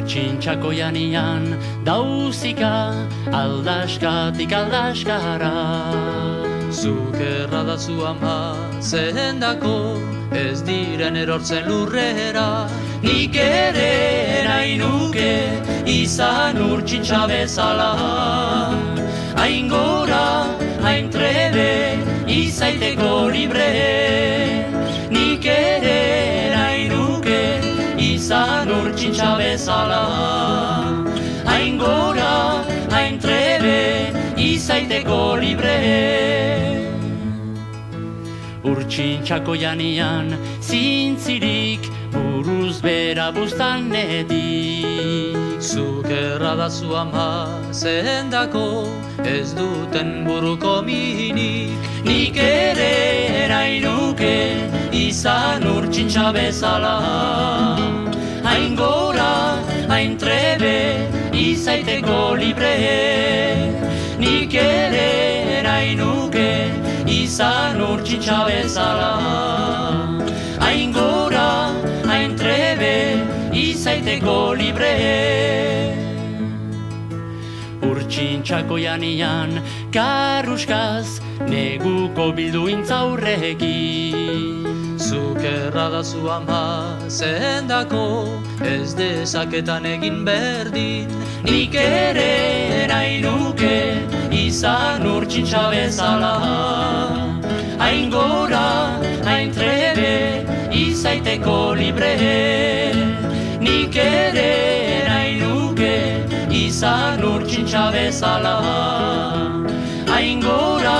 Urtsintxako janian dauzika aldaskatik aldaskara. Zuk erradazu ama zehendako ez diren erortzen lurrera. Nik ere nahi nuke izan urtsintxa bezala. Hain gora, hain trebe, izaiteko libre. Nik ere nahi nuke izan urtsintxa bezala. Hain gora, hain trebe, izaiteko libre. Urtsintxako janian zintzirik buruz bera buztanetik. Zuk erradazu ama zehendako ez duten buruko minik. Nik ere nahi nuke izan urtsintxa bezala. Hain gora, hain trebe, izaiteko libre. Nik ere nahi nuke izan urtsintxa bezala. Hain gora, hain trebe, izaiteko libre. Urtsintxako janian karruskaz neguko bilduintzaurrekin. Zuk erradazu ama zehendako ez dezaketan egin berdin. Nik ere nahi nuke izan urtsintxa bezala. Hain gora, hain trebe, izaiteko libre. Nik ere nahi nuke izan urtsintxa bezala. Hain gora,